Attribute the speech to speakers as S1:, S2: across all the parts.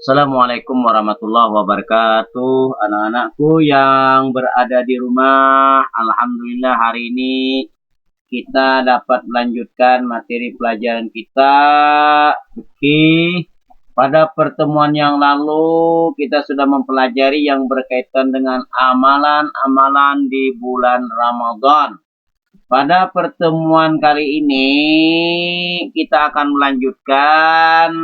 S1: Assalamualaikum warahmatullahi wabarakatuh. Anak-anakku yang berada di rumah, alhamdulillah hari ini kita dapat melanjutkan materi pelajaran kita. Oke, pada pertemuan yang lalu kita sudah mempelajari yang berkaitan dengan amalan-amalan di bulan Ramadan. Pada pertemuan kali ini kita akan melanjutkan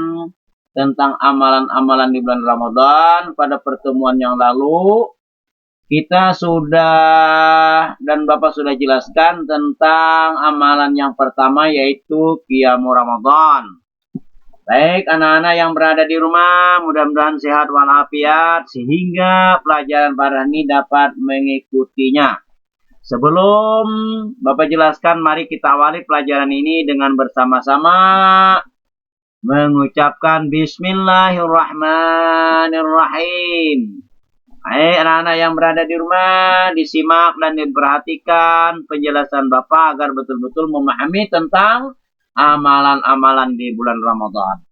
S1: tentang amalan-amalan di bulan Ramadan. Pada pertemuan yang lalu kita sudah dan Bapak sudah jelaskan tentang amalan yang pertama yaitu Qiyamul Ramadan. Baik anak-anak yang berada di rumah, mudah-mudahan sehat walafiat sehingga pelajaran pada ini dapat mengikutinya. Sebelum Bapak jelaskan, mari kita awali pelajaran ini dengan bersama-sama mengucapkan Bismillahirrahmanirrahim. Hai anak-anak yang berada di rumah, disimak dan diperhatikan penjelasan Bapak agar betul-betul memahami tentang amalan-amalan di bulan Ramadan.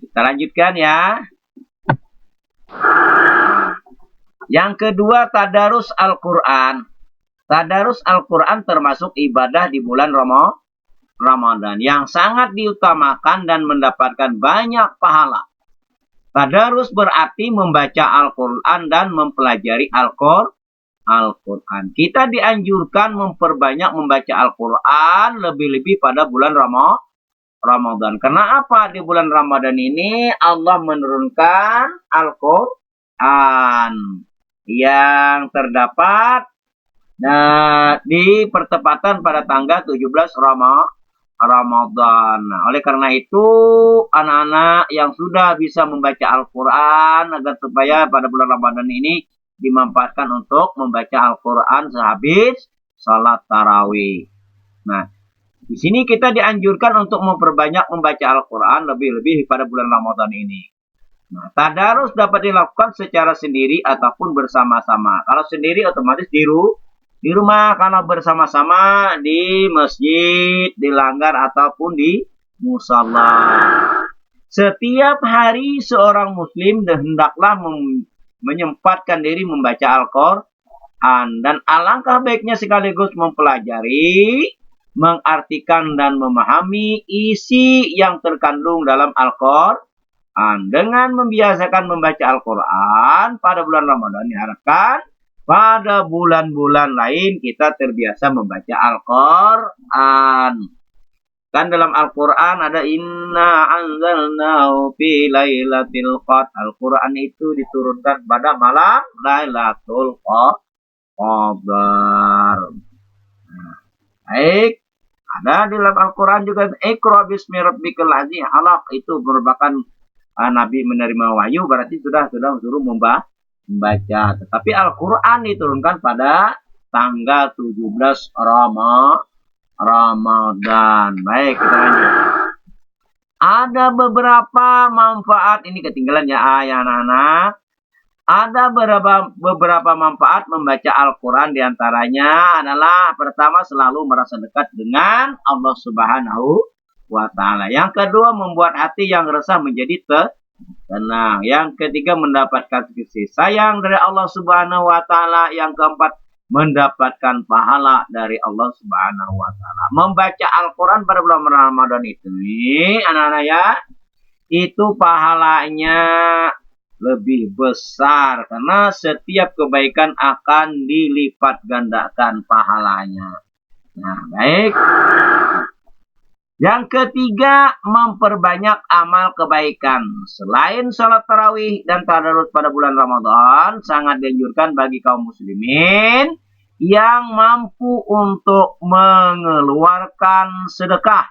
S1: Kita lanjutkan ya. Yang kedua, tadarus Al-Quran. Tadarus Al-Quran termasuk ibadah di bulan Ramadan yang sangat diutamakan dan mendapatkan banyak pahala. Tadarus berarti membaca Al-Quran dan mempelajari Al-Quran. Kita dianjurkan memperbanyak membaca Al-Quran lebih-lebih pada bulan Ramadan. Karena apa? Di bulan Ramadan ini Allah menurunkan Al-Quran yang terdapat di pertepatan pada tanggal 17 Ramadan. Nah, oleh karena itu, anak-anak yang sudah bisa membaca Al-Quran agar supaya pada bulan Ramadan ini dimanfaatkan untuk membaca Al-Quran sehabis salat tarawih. Nah, di sini kita dianjurkan untuk memperbanyak membaca Al-Quran lebih-lebih pada bulan Ramadan ini. Nah, tadarus dapat dilakukan secara sendiri ataupun bersama-sama. Kalau sendiri otomatis di rumah, kalau bersama-sama di masjid, di langgar ataupun di musala. Setiap hari seorang muslim hendaklah menyempatkan diri membaca Al-Quran dan alangkah baiknya sekaligus mempelajari, mengartikan dan memahami isi yang terkandung dalam Al-Quran. Dengan membiasakan membaca Al-Quran pada bulan Ramadan diharapkan pada bulan-bulan lain kita terbiasa membaca Al-Quran. Kan dalam Al-Quran ada inna anzalnahu fi lailatul qadar. Al-Quran itu diturunkan pada malam Lailatul Qadar. Nah, baik. Ada di dalam Al-Quran juga Iqra bismi rabbikal ladzi khalaq. Itu merupakan Nabi menerima wahyu berarti sudah suruh membaca. Tetapi Al-Quran diturunkan pada tanggal 17 Ramadan. Baik, kita lanjut. Ada beberapa manfaat, ini ketinggalan ya anak-anak. Ada beberapa manfaat membaca Al-Quran, diantaranya adalah pertama selalu merasa dekat dengan Allah Subhanahu wa ta'ala. Yang kedua membuat hati yang resah menjadi tenang. Yang ketiga mendapatkan kasih sayang dari Allah Subhanahu wa ta'ala. Yang keempat mendapatkan pahala dari Allah Subhanahu wa ta'ala. Membaca Al-Quran pada bulan Ramadan itu anak-anak ya, itu pahalanya lebih besar karena setiap kebaikan akan dilipat gandakan pahalanya. Nah, baik. Yang ketiga, memperbanyak amal kebaikan. Selain sholat tarawih dan tadarus pada bulan Ramadan, sangat dianjurkan bagi kaum muslimin yang mampu untuk mengeluarkan sedekah.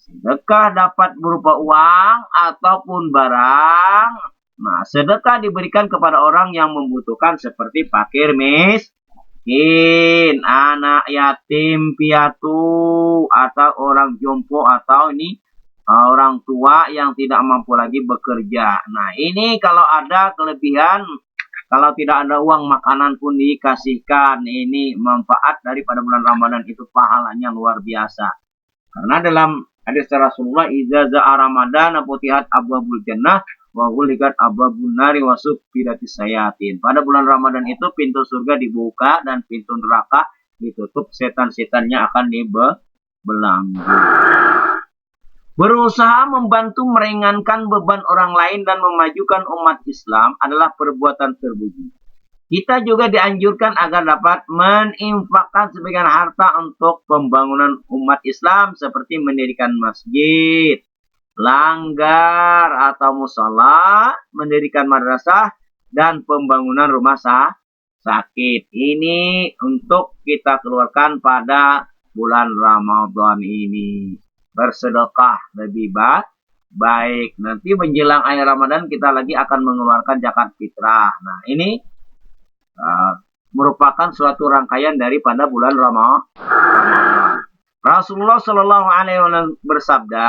S1: Sedekah dapat berupa uang ataupun barang. Nah, sedekah diberikan kepada orang yang membutuhkan seperti fakir, anak yatim piatu atau orang jompo atau ini orang tua yang tidak mampu lagi bekerja. Nah, ini kalau ada kelebihan, kalau tidak ada uang makanan pun dikasihkan. Ini manfaat daripada bulan Ramadan itu pahalanya luar biasa. Karena dalam Hadis Rasulullah, "Idza za'a Ramadan futihat abwabul jannah wa ghuliqat abwabun nari wa suffidatis sayatin." Pada bulan Ramadan itu pintu surga dibuka dan pintu neraka ditutup, setan-setannya akan dibelenggu. Berusaha membantu meringankan beban orang lain dan memajukan umat Islam adalah perbuatan terpuji. Kita juga dianjurkan agar dapat menginfakkan sebagian harta untuk pembangunan umat Islam seperti mendirikan masjid, langgar atau musola, mendirikan madrasah, dan pembangunan rumah sakit. Ini untuk kita keluarkan pada bulan Ramadan ini. Bersedekah lebih baik. Nanti menjelang akhir Ramadan kita lagi akan mengeluarkan zakat fitrah. Nah, ini merupakan suatu rangkaian daripada bulan Ramadan. Rasulullah Shallallahu Alaihi Wasallam bersabda,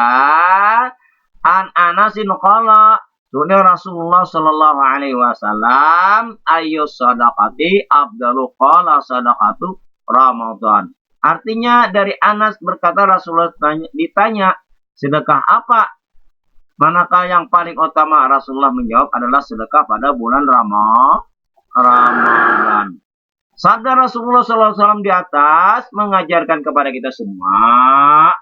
S1: "An Anasin qala, sunnah Rasulullah Shallallahu Alaihi Wasallam, ayu sadaqati abdalu qala sadaqatu Ramadan." Artinya dari Anas berkata, Rasulullah ditanya, sedekah apa? Manakah yang paling utama? Rasulullah menjawab, adalah sedekah pada bulan Ramadan. Sabda Rasulullah SAW di atas mengajarkan kepada kita semua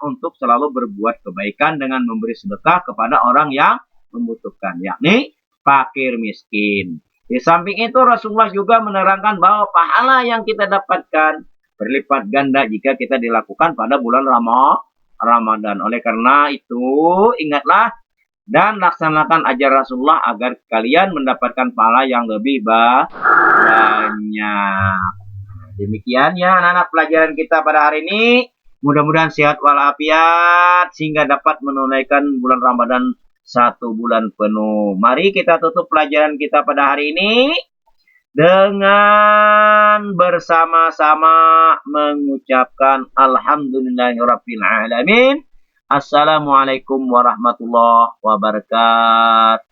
S1: untuk selalu berbuat kebaikan dengan memberi sedekah kepada orang yang membutuhkan, yakni fakir miskin. Di samping itu Rasulullah juga menerangkan bahwa pahala yang kita dapatkan berlipat ganda jika kita dilakukan pada bulan Ramadan. Oleh karena itu, ingatlah dan laksanakan ajaran Rasulullah agar kalian mendapatkan pahala yang lebih banyak. Demikian ya anak-anak pelajaran kita pada hari ini. Mudah-mudahan sehat walafiat sehingga dapat menunaikan bulan Ramadan 1 bulan penuh. Mari kita tutup pelajaran kita pada hari ini dengan bersama-sama mengucapkan alhamdulillahirabbil alamin. Assalamualaikum warahmatullahi wabarakatuh.